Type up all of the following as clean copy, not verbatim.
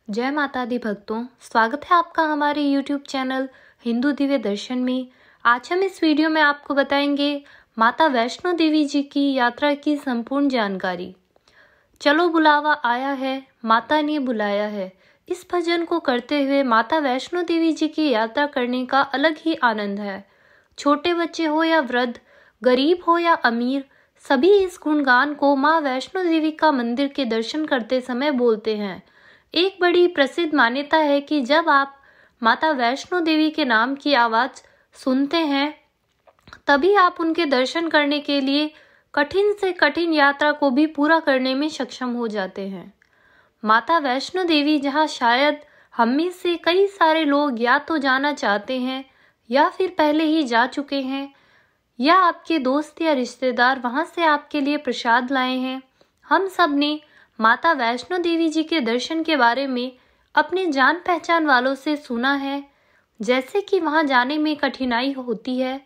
जय माता दी भक्तों, स्वागत है आपका हमारे YouTube चैनल हिंदू दिव्य दर्शन में। आज हम इस वीडियो में आपको बताएंगे माता वैष्णो देवी जी की यात्रा की संपूर्ण जानकारी। चलो बुलावा आया है, माता ने बुलाया है। इस भजन को करते हुए माता वैष्णो देवी जी की यात्रा करने का अलग ही आनंद है। छोटे बच्चे हो या वृद्ध, गरीब हो या अमीर, सभी इस गुणगान को माँ वैष्णो देवी का मंदिर के दर्शन करते समय बोलते हैं। एक बड़ी प्रसिद्ध मान्यता है कि जब आप माता वैष्णो देवी के नाम की आवाज सुनते हैं तभी आप उनके दर्शन करने के लिए कठिन से कठिन यात्रा को भी पूरा करने में सक्षम हो जाते हैं। माता वैष्णो देवी जहां शायद हम में से कई सारे लोग या तो जाना चाहते हैं या फिर पहले ही जा चुके हैं, या आपके दोस्त या रिश्तेदार वहां से आपके लिए प्रसाद लाए हैं। हम सब ने माता वैष्णो देवी जी के दर्शन के बारे में अपने जान पहचान वालों से सुना है, जैसे कि वहां जाने में कठिनाई होती है,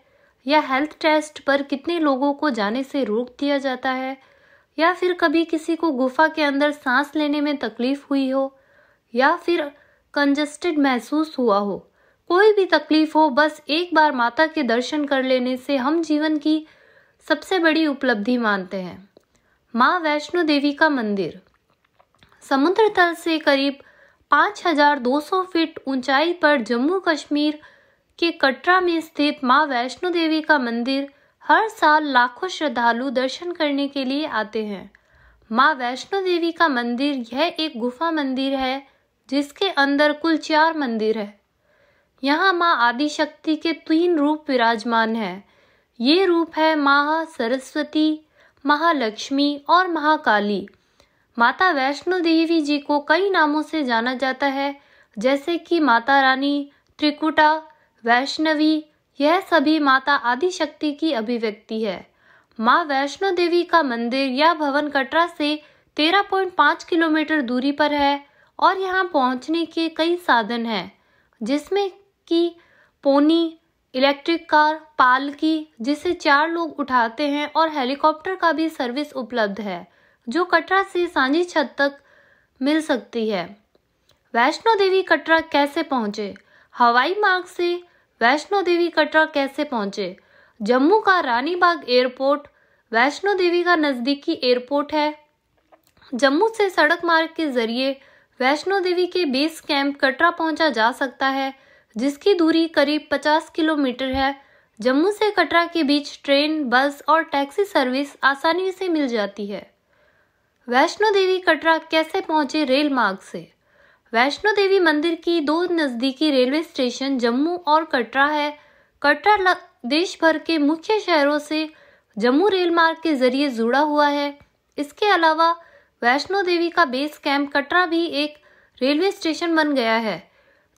या हेल्थ टेस्ट पर कितने लोगों को जाने से रोक दिया जाता है, या फिर कभी किसी को गुफा के अंदर सांस लेने में तकलीफ हुई हो, या फिर कंजस्टेड महसूस हुआ हो। कोई भी तकलीफ हो, बस एक बार माता के दर्शन कर लेने से हम जीवन की सबसे बड़ी उपलब्धि मानते हैं। माँ वैष्णो देवी का मंदिर समुद्र तल से करीब 5200 फीट ऊंचाई पर जम्मू कश्मीर के कटरा में स्थित माँ वैष्णो देवी का मंदिर हर साल लाखों श्रद्धालु दर्शन करने के लिए आते हैं। माँ वैष्णो देवी का मंदिर यह एक गुफा मंदिर है जिसके अंदर कुल 4 मंदिर है। यहाँ माँ आदिशक्ति के 3 रूप विराजमान हैं। ये रूप है महा सरस्वती, महालक्ष्मी और महाकाली। माता वैष्णो देवी जी को कई नामों से जाना जाता है, जैसे कि माता रानी, त्रिकुटा, वैष्णवी। यह सभी माता आदिशक्ति की अभिव्यक्ति है। माँ वैष्णो देवी का मंदिर या भवन कटरा से 13.5 किलोमीटर दूरी पर है और यहाँ पहुँचने के कई साधन हैं, जिसमें कि पोनी, इलेक्ट्रिक कार, पालकी जिसे 4 लोग उठाते हैं, और हेलीकॉप्टर का भी सर्विस उपलब्ध है जो कटरा से सांझी छत तक मिल सकती है। वैष्णो देवी कटरा कैसे पहुंचे? हवाई मार्ग से वैष्णो देवी कटरा कैसे पहुंचे? जम्मू का रानी बाग एयरपोर्ट वैष्णो देवी का नजदीकी एयरपोर्ट है। जम्मू से सड़क मार्ग के जरिए वैष्णो देवी के बेस कैंप कटरा पहुंचा जा सकता है, जिसकी दूरी करीब 50 किलोमीटर है। जम्मू से कटरा के बीच ट्रेन, बस और टैक्सी सर्विस आसानी से मिल जाती है। वैष्णो देवी कटरा कैसे पहुंचे? रेल मार्ग से। वैष्णो देवी मंदिर की 2 नजदीकी रेलवे स्टेशन जम्मू और कटरा है। कटरा देश भर के मुख्य शहरों से जम्मू रेल मार्ग के जरिए जुड़ा हुआ है। इसके अलावा वैष्णो देवी का बेस कैंप कटरा भी एक रेलवे स्टेशन बन गया है।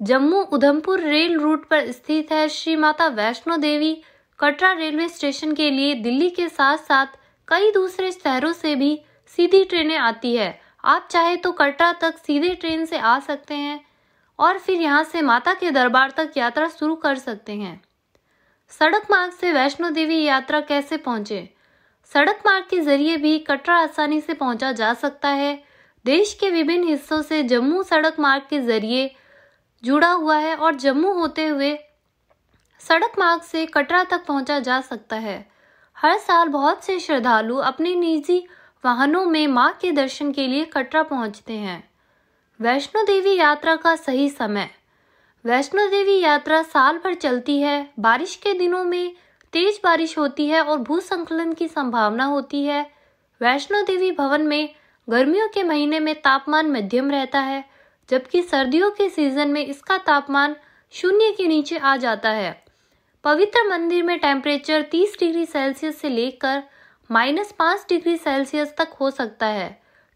जम्मू उधमपुर रेल रूट पर स्थित है। श्री माता वैष्णो देवी कटरा रेलवे स्टेशन के लिए दिल्ली के साथ साथ कई दूसरे शहरों से भी सीधी ट्रेनें आती है। आप चाहे तो कटरा तक सीधे ट्रेन से आ सकते हैं और फिर यहाँ से माता के दरबार तक यात्रा शुरू कर सकते हैं। सड़क मार्ग से वैष्णो देवी यात्रा कैसे पहुँचे? सड़क मार्ग के जरिए भी कटरा आसानी से पहुंचा जा सकता है। देश के विभिन्न हिस्सों से जम्मू सड़क मार्ग के जरिए जुड़ा हुआ है और जम्मू होते हुए सड़क मार्ग से कटरा तक पहुंचा जा सकता है। हर साल बहुत से श्रद्धालु अपने निजी वाहनों में मां के दर्शन के लिए कटरा पहुंचते हैं। वैष्णो देवी यात्रा का सही समय। वैष्णो देवी यात्रा साल भर चलती है। बारिश के दिनों में तेज बारिश होती है और भूस्खलन की संभावना होती है। वैष्णो देवी भवन में गर्मियों के महीने में तापमान मध्यम रहता है, जबकि सर्दियों के सीजन में इसका तापमान 0 के नीचे आ जाता है। पवित्र मंदिर में टेम्परेचर 30 डिग्री सेल्सियस से लेकर -5 डिग्री सेल्सियस तक हो सकता है।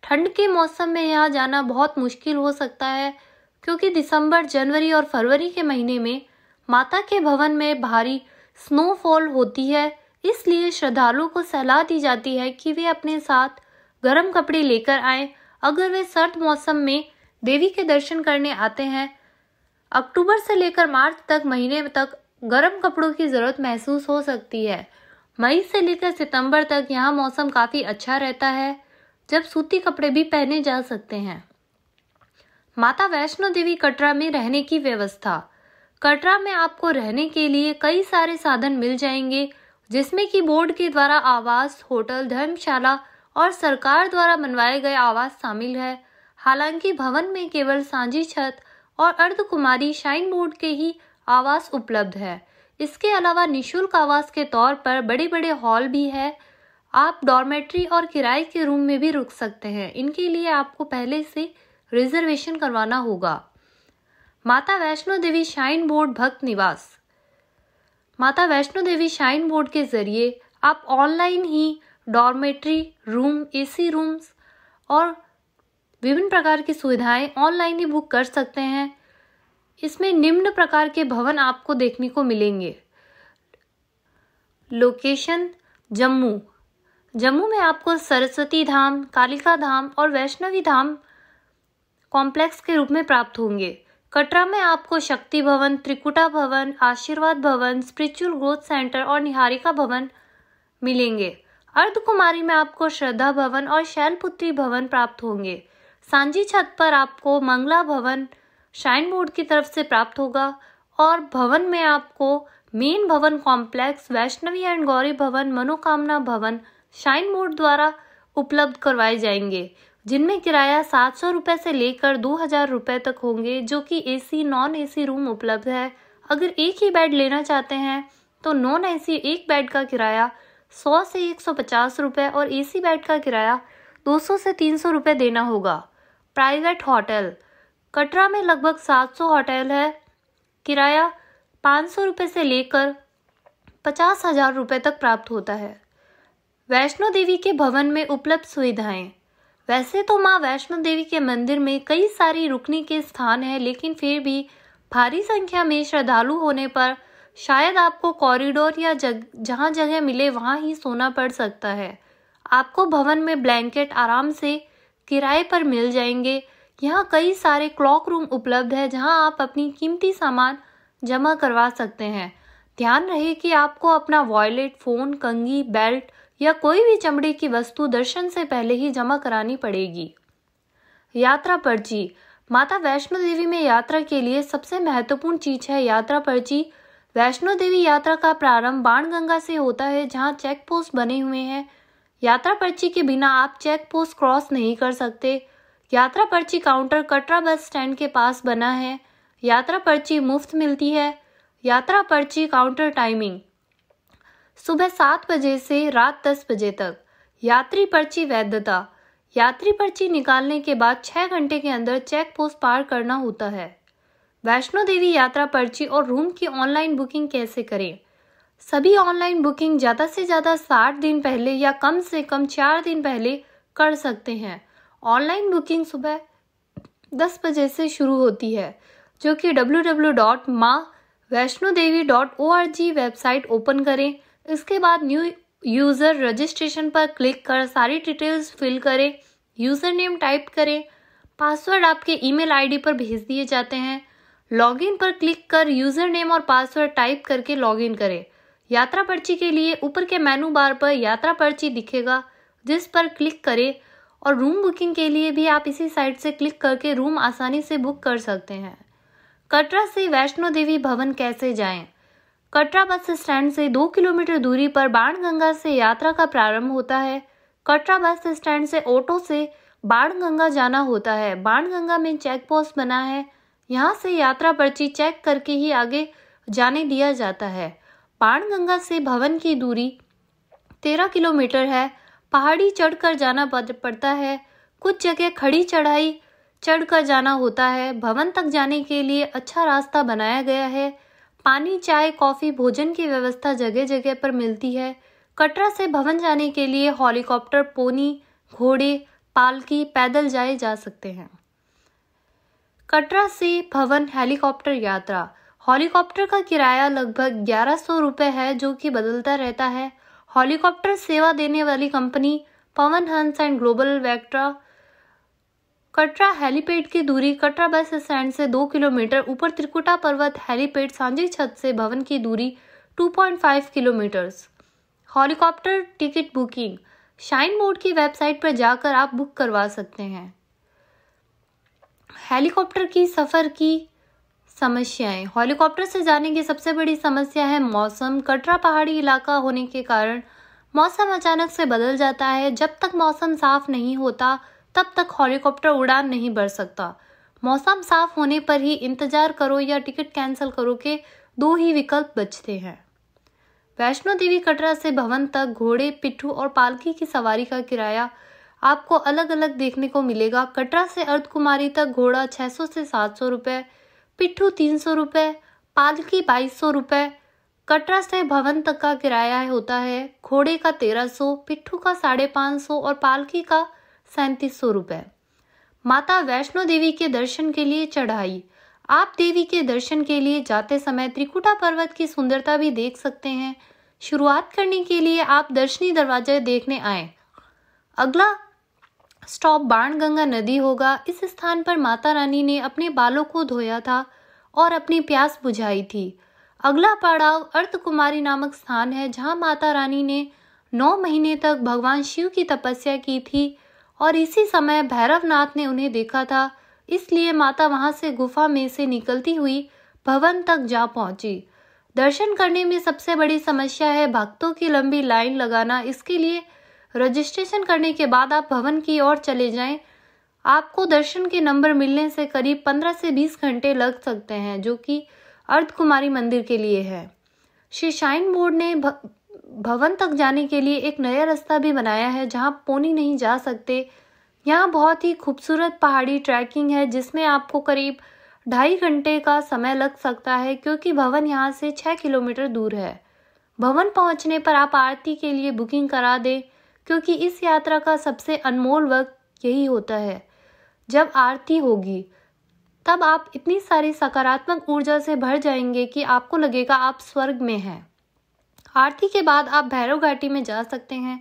ठंड के मौसम में यहाँ जाना बहुत मुश्किल हो सकता है, क्योंकि दिसंबर, जनवरी और फरवरी के महीने में माता के भवन में भारी स्नोफॉल होती है। इसलिए श्रद्धालुओं को सलाह दी जाती है कि वे अपने साथ गर्म कपड़े लेकर आएं। अगर वे सर्द मौसम में देवी के दर्शन करने आते हैं, अक्टूबर से लेकर मार्च तक महीने तक गर्म कपड़ों की जरूरत महसूस हो सकती है। मई से लेकर सितंबर तक यहाँ मौसम काफी अच्छा रहता है, जब सूती कपड़े भी पहने जा सकते हैं। माता वैष्णो देवी कटरा में रहने की व्यवस्था। कटरा में आपको रहने के लिए कई सारे साधन मिल जाएंगे, जिसमें कि बोर्ड के द्वारा आवास, होटल, धर्मशाला और सरकार द्वारा बनवाए गए आवास शामिल है। हालांकि भवन में केवल सांझी छत और अर्धकुमारी शाइन बोर्ड के ही आवास उपलब्ध है। इसके अलावा निःशुल्क आवास के तौर पर बड़े बड़े हॉल भी है। आप डॉर्मेट्री और किराए के रूम में भी रुक सकते हैं। इनके लिए आपको पहले से रिजर्वेशन करवाना होगा। माता वैष्णो देवी शाइन बोर्ड भक्त निवास। माता वैष्णो देवी शाइन बोर्ड के जरिए आप ऑनलाइन ही डॉर्मेट्री रूम, एसी रूम्स और विभिन्न प्रकार की सुविधाएं ऑनलाइन ही बुक कर सकते हैं। इसमें निम्न प्रकार के भवन आपको देखने को मिलेंगे। लोकेशन जम्मू। जम्मू में आपको सरस्वती धाम, कालिका धाम और वैष्णवी धाम कॉम्प्लेक्स के रूप में प्राप्त होंगे। कटरा में आपको शक्ति भवन, त्रिकुटा भवन, आशीर्वाद भवन, स्पिरिचुअल ग्रोथ सेंटर और निहारिका भवन मिलेंगे। अर्धकुमारी में आपको श्रद्धा भवन और शैलपुत्री भवन प्राप्त होंगे। सांझी छत पर आपको मंगला भवन शाइन बोर्ड की तरफ से प्राप्त होगा और भवन में आपको मेन भवन कॉम्प्लेक्स, वैष्णवी एंड गौरी भवन, मनोकामना भवन शाइन बोर्ड द्वारा उपलब्ध करवाए जाएंगे, जिनमें किराया 700 रुपये से लेकर 2000 रुपये तक होंगे, जो कि एसी, नॉन एसी रूम उपलब्ध है। अगर एक ही बेड लेना चाहते हैं तो नॉन एसी एक बेड का किराया 100 से 150 रुपये और एसी बेड का किराया 200 से 300 रुपये देना होगा। Private hotel. कटरा में लगभग 700 होटल है। किराया 500 रुपये से लेकर 50,000 रुपये तक प्राप्त होता है। वैष्णो देवी के भवन में उपलब्ध सुविधाएं। वैसे तो माँ वैष्णो देवी के मंदिर में कई सारी रुकने के स्थान हैं, लेकिन फिर भी भारी संख्या में श्रद्धालु होने पर शायद आपको कॉरिडोर या जहाँ जगह मिले वहाँ ही सोना पड़ सकता है। आपको भवन में ब्लैंकेट आराम से किराए पर मिल जाएंगे। यहाँ कई सारे क्लॉक रूम उपलब्ध है, जहाँ आप अपनी कीमती सामान जमा करवा सकते हैं। ध्यान रहे कि आपको अपना वॉलेट, फ़ोन, कंघी, बेल्ट या कोई भी चमड़े की वस्तु दर्शन से पहले ही जमा करानी पड़ेगी। यात्रा पर्ची। माता वैष्णो देवी में यात्रा के लिए सबसे महत्वपूर्ण चीज है यात्रा पर्ची। वैष्णो देवी यात्रा का प्रारंभ बाणगंगा से होता है, जहां चेक पोस्ट बने हुए हैं। यात्रा पर्ची के बिना आप चेक पोस्ट क्रॉस नहीं कर सकते। यात्रा पर्ची काउंटर कटरा बस स्टैंड के पास बना है। यात्रा पर्ची मुफ्त मिलती है। यात्रा पर्ची काउंटर टाइमिंग सुबह 7 बजे से रात 10 बजे तक। यात्री पर्ची वैधता। यात्री पर्ची निकालने के बाद 6 घंटे के अंदर चेक पोस्ट पार करना होता है। वैष्णो देवी यात्रा पर्ची और रूम की ऑनलाइन बुकिंग कैसे करें? सभी ऑनलाइन बुकिंग ज़्यादा से ज़्यादा 60 दिन पहले या कम से कम 4 दिन पहले कर सकते हैं। ऑनलाइन बुकिंग सुबह 10 बजे से शुरू होती है, जो कि www.maavaishnodevi.org वेबसाइट ओपन करें। इसके बाद न्यू यूज़र रजिस्ट्रेशन पर क्लिक कर सारी डिटेल्स फिल करें। यूज़र नेम टाइप करें। पासवर्ड आपके ईमेल आईडी पर भेज दिए जाते हैं। लॉगिन पर क्लिक कर यूज़र नेम और पासवर्ड टाइप करके लॉगिन करें। यात्रा पर्ची के लिए ऊपर के मेनू बार पर यात्रा पर्ची दिखेगा, जिस पर क्लिक करें और रूम बुकिंग के लिए भी आप इसी साइट से क्लिक करके रूम आसानी से बुक कर सकते हैं। कटरा से वैष्णो देवी भवन कैसे जाएं? कटरा बस स्टैंड से 2 किलोमीटर दूरी पर बाणगंगा से यात्रा का प्रारंभ होता है। कटरा बस स्टैंड से ऑटो से बाणगंगा जाना होता है। बाणगंगा में चेक पोस्ट बना है। यहाँ से यात्रा पर्ची चेक करके ही आगे जाने दिया जाता है। बाणगंगा से भवन की दूरी 13 किलोमीटर है। पहाड़ी चढ़कर जाना पड़ता है। कुछ जगह खड़ी चढ़ाई चढ़कर जाना होता है। भवन तक जाने के लिए अच्छा रास्ता बनाया गया है। पानी, चाय, कॉफ़ी, भोजन की व्यवस्था जगह जगह पर मिलती है। कटरा से भवन जाने के लिए हेलीकॉप्टर, पोनी, घोड़े, पालकी, पैदल जाए जा सकते हैं। कटरा से भवन हेलीकॉप्टर यात्रा। हेलीकॉप्टर का किराया लगभग 1100 रुपये है, जो कि बदलता रहता है। हेलीकॉप्टर सेवा देने वाली company Pawan Hans and global Vectra. Katra helipad की दूरी कटरा बस स्टैंड से 2 किलोमीटर। ऊपर त्रिकुटा पर्वत हेलीपैड सांझी छत से भवन की दूरी 2.5 kilometres. Helicopter ticket booking shine board की वेबसाइट पर जाकर आप बुक करवा सकते हैं। हेलीकॉप्टर की सफ़र की समस्याएं। हेलीकॉप्टर से जाने की सबसे बड़ी समस्या है मौसम। कटरा पहाड़ी इलाका होने के कारण मौसम अचानक से बदल जाता है। जब तक मौसम साफ नहीं होता तब तक हेलीकॉप्टर उड़ान नहीं भर सकता। मौसम साफ होने पर ही इंतजार करो या टिकट कैंसिल करो के दो ही विकल्प बचते हैं। वैष्णो देवी कटरा से भवन तक घोड़े, पिट्ठू और पालकी की सवारी का किराया आपको अलग अलग देखने को मिलेगा। कटरा से अर्धकुमारी तक घोड़ा 600 से 700 रुपये, पिट्ठू 300 रुपये, पालकी 2200 रुपये। कटरा से भवन तक का किराया होता है घोड़े का 1300, पिट्ठू का 550 और पालकी का 3700 रुपये। माता वैष्णो देवी के दर्शन के लिए चढ़ाई। आप देवी के दर्शन के लिए जाते समय त्रिकुटा पर्वत की सुंदरता भी देख सकते हैं। शुरुआत करने के लिए आप दर्शनी दरवाजा देखने आए। अगला स्टॉप बाणगंगा नदी होगा। इस स्थान पर माता रानी ने अपने बालों को धोया था और अपनी प्यास बुझाई थी। अगला पड़ाव अर्धकुमारी नामक स्थान है, जहां माता रानी ने 9 महीने तक भगवान शिव की तपस्या की थी और इसी समय भैरवनाथ ने उन्हें देखा था, इसलिए माता वहां से गुफा में से निकलती हुई भवन तक जा पहुंची। दर्शन करने में सबसे बड़ी समस्या है भक्तों की लंबी लाइन लगाना। इसके लिए रजिस्ट्रेशन करने के बाद आप भवन की ओर चले जाएं। आपको दर्शन के नंबर मिलने से करीब 15 से 20 घंटे लग सकते हैं, जो कि अर्धकुमारी मंदिर के लिए है। श्री शाइन बोर्ड ने भवन तक जाने के लिए एक नया रास्ता भी बनाया है, जहां पोनी नहीं जा सकते। यहाँ बहुत ही खूबसूरत पहाड़ी ट्रैकिंग है, जिसमें आपको करीब 2.5 घंटे का समय लग सकता है, क्योंकि भवन यहाँ से 6 किलोमीटर दूर है। भवन पहुँचने पर आप आरती के लिए बुकिंग करा दें, क्योंकि इस यात्रा का सबसे अनमोल वक्त यही होता है। जब आरती होगी तब आप इतनी सारी सकारात्मक ऊर्जा से भर जाएंगे कि आपको लगेगा आप स्वर्ग में हैं। आरती के बाद आप भैरव घाटी में जा सकते हैं,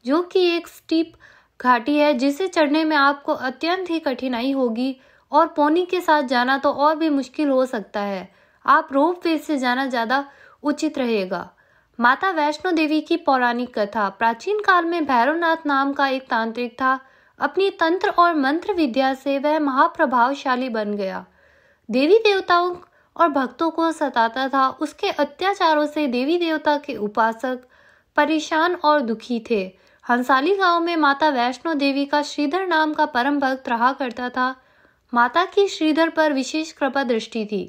जो कि एक स्टीप घाटी है, जिसे चढ़ने में आपको अत्यंत ही कठिनाई होगी और पोनी के साथ जाना तो और भी मुश्किल हो सकता है। आप रोप वे से जाना ज़्यादा उचित रहेगा। माता वैष्णो देवी की पौराणिक कथा। प्राचीन काल में भैरवनाथ नाम का एक तांत्रिक था। अपनी तंत्र और मंत्र विद्या से वह महाप्रभावशाली बन गया। देवी देवताओं और भक्तों को सताता था। उसके अत्याचारों से देवी देवता के उपासक परेशान और दुखी थे। हंसाली गांव में माता वैष्णो देवी का श्रीधर नाम का परम भक्त रहा करता था। माता की श्रीधर पर विशेष कृपा दृष्टि थी।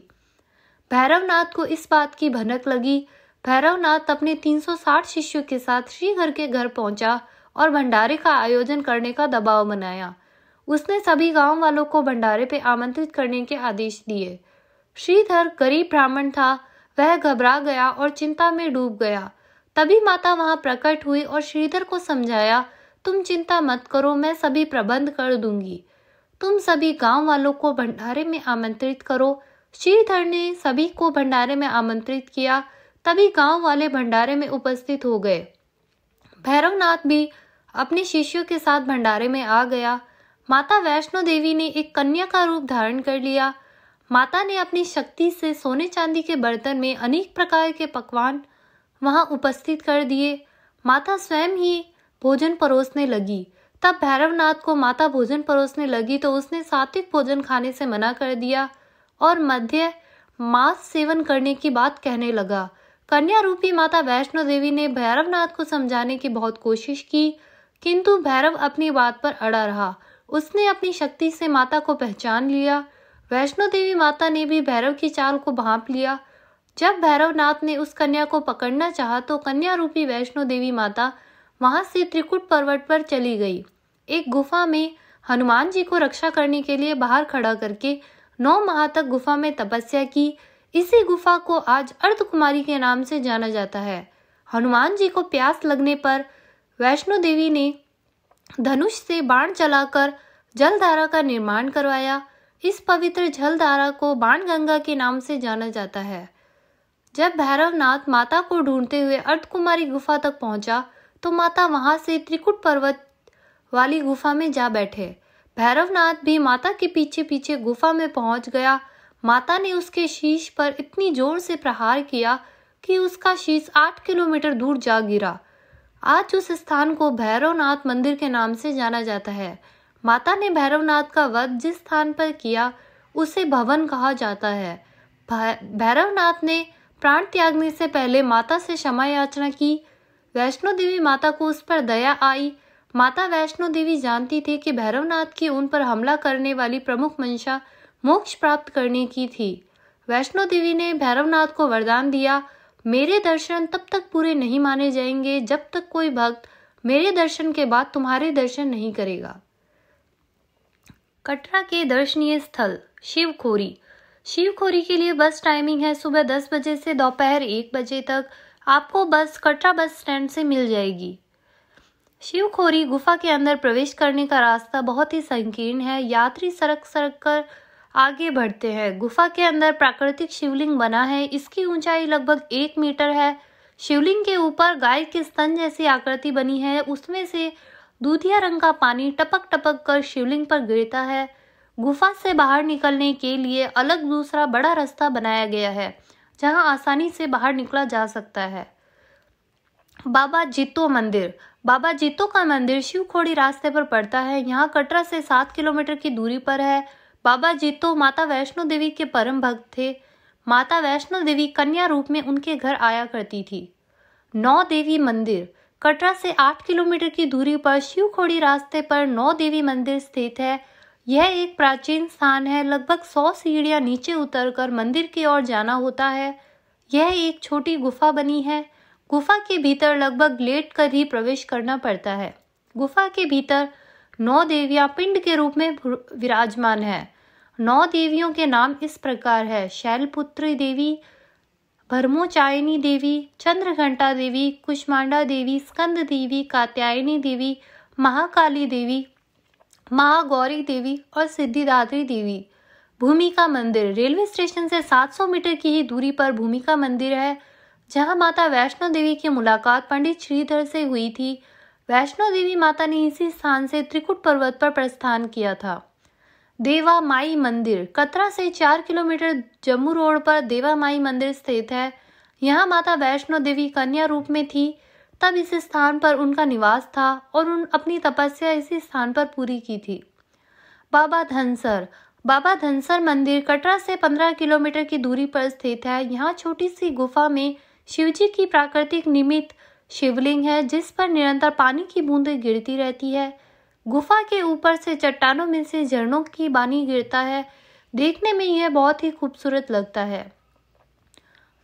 भैरवनाथ को इस बात की भनक लगी। भैरवनाथ अपने 360 शिष्यों के साथ श्रीधर के घर पहुंचा और भंडारे का आयोजन करने का दबाव बनाया। उसने सभी गांव वालों को भंडारे पे आमंत्रित करने के आदेश दिए। श्रीधर गरीब ब्राह्मण था। वह घबरा गया और चिंता में डूब गया। तभी माता वहां प्रकट हुई और श्रीधर को समझाया, तुम चिंता मत करो, मैं सभी प्रबंध कर दूंगी। तुम सभी गांव वालों को भंडारे में आमंत्रित करो। श्रीधर ने सभी को भंडारे में आमंत्रित किया। तभी गांव वाले भंडारे में उपस्थित हो गए। भैरवनाथ भी अपने शिष्यों के साथ भंडारे में आ गया। माता वैष्णो देवी ने एक कन्या का रूप धारण कर लिया। माता ने अपनी शक्ति से सोने चांदी के बर्तन में अनेक प्रकार के पकवान वहां उपस्थित कर दिए। माता स्वयं ही भोजन परोसने लगी। तब भैरवनाथ को माता भोजन परोसने लगी तो उसने सात्विक भोजन खाने से मना कर दिया और मध्य मांस सेवन करने की बात कहने लगा। कन्या रूपी माता वैष्णो देवी ने भैरवनाथ को समझाने की बहुत कोशिश की, किंतु भैरव अपनी बात पर अड़ा रहा। उसने अपनी शक्ति से माता को पहचान लिया। वैष्णो देवी माता ने भी भैरव की चाल को भांप लिया। जब भैरवनाथ ने उस कन्या को पकड़ना चाहा तो कन्या रूपी वैष्णो देवी माता वहां से त्रिकुट पर्वत पर चली गई। एक गुफा में हनुमान जी को रक्षा करने के लिए बाहर खड़ा करके 9 माह तक गुफा में तपस्या की। इसी गुफा को आज अर्धकुमारी के नाम से जाना जाता है। हनुमान जी को प्यास लगने पर वैष्णो देवी ने धनुष से बाण चलाकर जलधारा का निर्माण करवाया। इस पवित्र जलधारा को बाणगंगा के नाम से जाना जाता है। जब भैरवनाथ माता को ढूंढते हुए अर्धकुमारी गुफा तक पहुंचा तो माता वहां से त्रिकुट पर्वत वाली गुफा में जा बैठे। भैरवनाथ भी माता के पीछे पीछे गुफा में पहुंच गया। माता ने उसके शीश पर इतनी जोर से प्रहार किया कि उसका शीश 8 किलोमीटर दूर जा गिरा। आज उस स्थान को भैरवनाथ मंदिर के नाम से जाना जाता है। माता ने भैरवनाथ का वध जिस स्थान पर किया उसे भवन कहा जाता है। भैरवनाथ ने प्राण त्यागने से पहले माता से क्षमा याचना की। वैष्णो देवी माता को उस पर दया आई। माता वैष्णो देवी जानती थी कि भैरवनाथ की उन पर हमला करने वाली प्रमुख मंशा मोक्ष प्राप्त करने की थी। वैष्णो देवी ने भैरवनाथ को वरदान दिया, मेरे दर्शन तब तक पूरे नहीं माने जाएंगे जब तक कोई भक्त मेरे दर्शन के बाद तुम्हारे दर्शन नहीं करेगा। कटरा के दर्शनीय स्थल शिवखोरी। शिवखोरी के लिए बस टाइमिंग है सुबह 10 बजे से दोपहर 1 बजे तक। आपको बस कटरा बस स्टैंड से मिल जाएगी। शिवखोरी गुफा के अंदर प्रवेश करने का रास्ता बहुत ही संकीर्ण है। यात्री सरक सरक कर आगे बढ़ते हैं। गुफा के अंदर प्राकृतिक शिवलिंग बना है। इसकी ऊंचाई लगभग 1 मीटर है। शिवलिंग के ऊपर गाय के स्तन जैसी आकृति बनी है। उसमें से दूधिया रंग का पानी टपक टपक कर शिवलिंग पर गिरता है। गुफा से बाहर निकलने के लिए अलग दूसरा बड़ा रास्ता बनाया गया है, जहां आसानी से बाहर निकला जा सकता है। बाबा जीतो मंदिर। बाबा जीतो का मंदिर शिवखोरी रास्ते पर पड़ता है। यहाँ कटरा से 7 किलोमीटर की दूरी पर है। बाबा जीतो माता वैष्णो देवी के परम भक्त थे। माता वैष्णो देवी कन्या रूप में उनके घर आया करती थी। 9 देवी मंदिर। कटरा से 8 किलोमीटर की दूरी पर शिवखोड़ी रास्ते पर 9 देवी मंदिर स्थित है। यह एक प्राचीन स्थान है। लगभग 100 सीढ़ियां नीचे उतरकर मंदिर की ओर जाना होता है। यह एक छोटी गुफा बनी है। गुफा के भीतर लगभग लेट कर ही प्रवेश करना पड़ता है। गुफा के भीतर 9 देवियां पिंड के रूप में विराजमान है। 9 देवियों के नाम इस प्रकार है: शैलपुत्री देवी, भरमोचायनी देवी, चंद्रघंटा देवी, कुष्मांडा देवी, स्कंद देवी, कात्यायनी देवी, महाकाली देवी, महागौरी देवी और सिद्धिदात्री देवी। भूमिका मंदिर। रेलवे स्टेशन से 700 मीटर की ही दूरी पर भूमिका मंदिर है, जहां माता वैष्णो देवी की मुलाकात पंडित श्रीधर से हुई थी। वैष्णो देवी माता ने इसी स्थान से त्रिकुट पर्वत पर प्रस्थान किया था। देवा माई मंदिर। कटरा से 4 किलोमीटर जम्मू रोड पर देवा माई मंदिर स्थित है। यहाँ माता वैष्णो देवी कन्या रूप में थी, तब इस स्थान पर उनका निवास था और उन अपनी तपस्या इसी स्थान पर पूरी की थी। बाबा धनसर। बाबा धनसर मंदिर कटरा से 15 किलोमीटर की दूरी पर स्थित है। यहाँ छोटी सी गुफा में शिवजी की प्राकृतिक निर्मित शिवलिंग है, जिस पर निरंतर पानी की बूंदें गिरती रहती है। गुफा के ऊपर से चट्टानों में से झरनों की पानी गिरता है। देखने में यह बहुत ही खूबसूरत लगता है।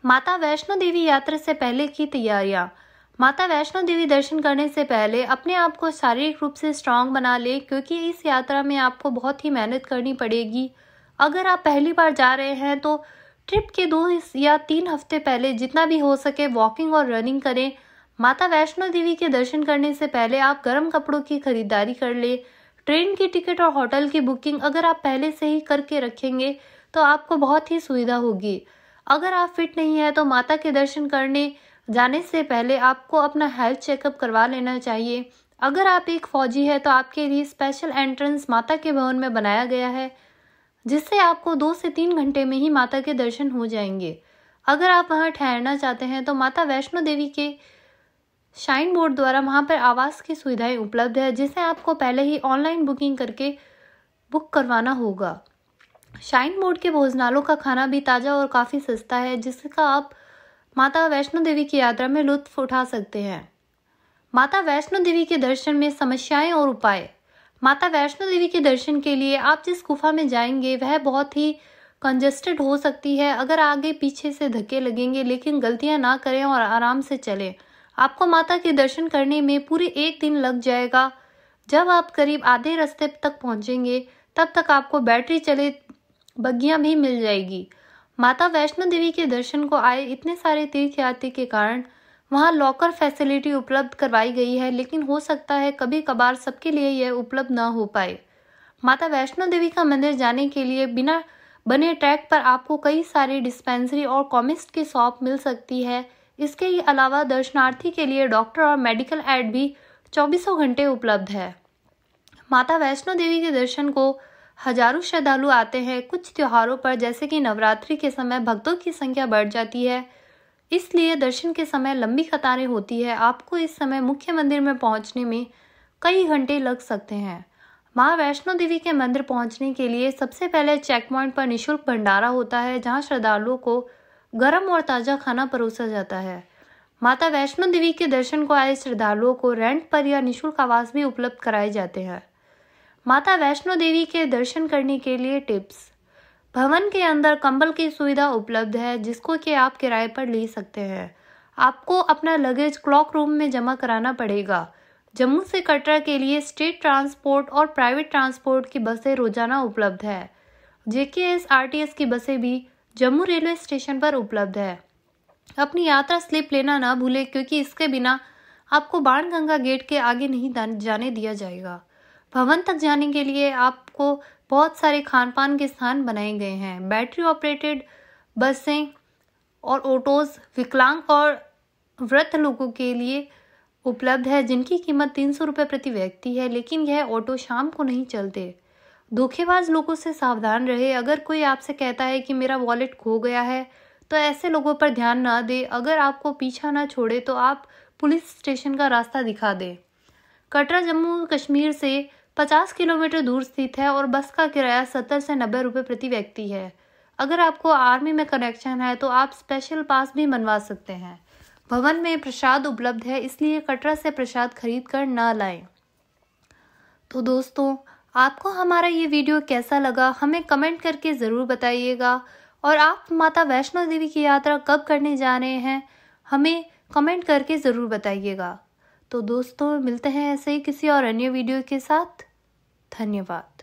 माता वैष्णो देवी यात्रा से पहले की तैयारियां। माता वैष्णो देवी दर्शन करने से पहले अपने आप को शारीरिक रूप से स्ट्रांग बना ले, क्योंकि इस यात्रा में आपको बहुत ही मेहनत करनी पड़ेगी। अगर आप पहली बार जा रहे हैं तो ट्रिप के 2 या 3 हफ्ते पहले जितना भी हो सके वॉकिंग और रनिंग करें। माता वैष्णो देवी के दर्शन करने से पहले आप गर्म कपड़ों की खरीदारी कर ले। ट्रेन की टिकट और होटल की बुकिंग अगर आप पहले से ही करके रखेंगे तो आपको बहुत ही सुविधा होगी। अगर आप फिट नहीं है तो माता के दर्शन करने जाने से पहले आपको अपना हेल्थ चेकअप करवा लेना चाहिए। अगर आप एक फौजी है तो आपके लिए स्पेशल एंट्रेंस माता के भवन में बनाया गया है, जिससे आपको 2 से 3 घंटे में ही माता के दर्शन हो जाएंगे। अगर आप वहां ठहरना चाहते हैं तो माता वैष्णो देवी के शाइन बोर्ड द्वारा वहां पर आवास की सुविधाएं उपलब्ध है, जिसे आपको पहले ही ऑनलाइन बुकिंग करके बुक करवाना होगा। शाइन बोर्ड के भोजनालयों का खाना भी ताज़ा और काफ़ी सस्ता है, जिसका आप माता वैष्णो देवी की यात्रा में लुत्फ उठा सकते हैं। माता वैष्णो देवी के दर्शन में समस्याएं और उपाय। माता वैष्णो देवी के दर्शन के लिए आप जिस गुफा में जाएंगे वह बहुत ही कंजस्टेड हो सकती है। अगर आगे पीछे से धक्के लगेंगे, लेकिन गलतियां ना करें और आराम से चलें। आपको माता के दर्शन करने में पूरे 1 दिन लग जाएगा। जब आप करीब आधे रास्ते तक पहुंचेंगे तब तक आपको बैटरी चले बग्गियां भी मिल जाएगी। माता वैष्णो देवी के दर्शन को आए इतने सारे तीर्थयात्री के कारण वहां लॉकर फैसिलिटी उपलब्ध करवाई गई है, लेकिन हो सकता है कभी कभार सबके लिए यह उपलब्ध ना हो पाए। माता वैष्णो देवी का मंदिर जाने के लिए बिना बने ट्रैक पर आपको कई सारी डिस्पेंसरी और कॉमिस्ट की शॉप मिल सकती है। इसके अलावा दर्शनार्थी के लिए डॉक्टर और मेडिकल एड भी 24 घंटे उपलब्ध है। माता वैष्णो देवी के दर्शन को हजारों श्रद्धालु आते हैं। कुछ त्योहारों पर जैसे कि नवरात्रि के समय भक्तों की संख्या बढ़ जाती है, इसलिए दर्शन के समय लंबी कतारें होती है। आपको इस समय मुख्य मंदिर में पहुंचने में कई घंटे लग सकते हैं। मां वैष्णो देवी के मंदिर पहुंचने के लिए सबसे पहले चेक पॉइंट पर निःशुल्क भंडारा होता है, जहां श्रद्धालुओं को गर्म और ताज़ा खाना परोसा जाता है। माता वैष्णो देवी के दर्शन को आए श्रद्धालुओं को रेंट पर या निःशुल्क आवास भी उपलब्ध कराए जाते हैं। माता वैष्णो देवी के दर्शन करने के लिए टिप्स। भवन के अंदर कंबल की सुविधा उपलब्ध है, जिसको कि आप किराए पर ले सकते हैं। आपको अपना लगेज क्लॉक रूम में जमा कराना पड़ेगा। जम्मू से कटरा के लिए स्टेट ट्रांसपोर्ट और प्राइवेट ट्रांसपोर्ट की बसें रोजाना उपलब्ध है। JKSRTS की बसें भी जम्मू रेलवे स्टेशन पर उपलब्ध है। अपनी यात्रा स्लिप लेना ना भूलें, क्योंकि इसके बिना आपको बाणगंगा गेट के आगे नहीं जाने दिया जाएगा। भवन तक जाने के लिए आपको बहुत सारे खान पान के स्थान बनाए गए हैं। बैटरी ऑपरेटेड बसें और ऑटोज विकलांग और वृद्ध लोगों के लिए उपलब्ध है, जिनकी कीमत 300 रुपये प्रति व्यक्ति है, लेकिन यह ऑटो शाम को नहीं चलते। धोखेबाज लोगों से सावधान रहे। अगर कोई आपसे कहता है कि मेरा वॉलेट खो गया है, तो ऐसे लोगों पर ध्यान ना दे। अगर आपको पीछा ना छोड़े तो आप पुलिस स्टेशन का रास्ता दिखा दे। कटरा जम्मू कश्मीर से 50 किलोमीटर दूर स्थित है और बस का किराया 70 से 90 रुपये प्रति व्यक्ति है। अगर आपको आर्मी में कनेक्शन है तो आप स्पेशल पास भी बनवा सकते हैं। भवन में प्रसाद उपलब्ध है, इसलिए कटरा से प्रसाद खरीद कर ना लाएं। तो दोस्तों, आपको हमारा ये वीडियो कैसा लगा हमें कमेंट करके ज़रूर बताइएगा। और आप माता वैष्णो देवी की यात्रा कब करने जा रहे हैं, हमें कमेंट करके ज़रूर बताइएगा। तो दोस्तों, मिलते हैं ऐसे ही किसी और अन्य वीडियो के साथ। धन्यवाद।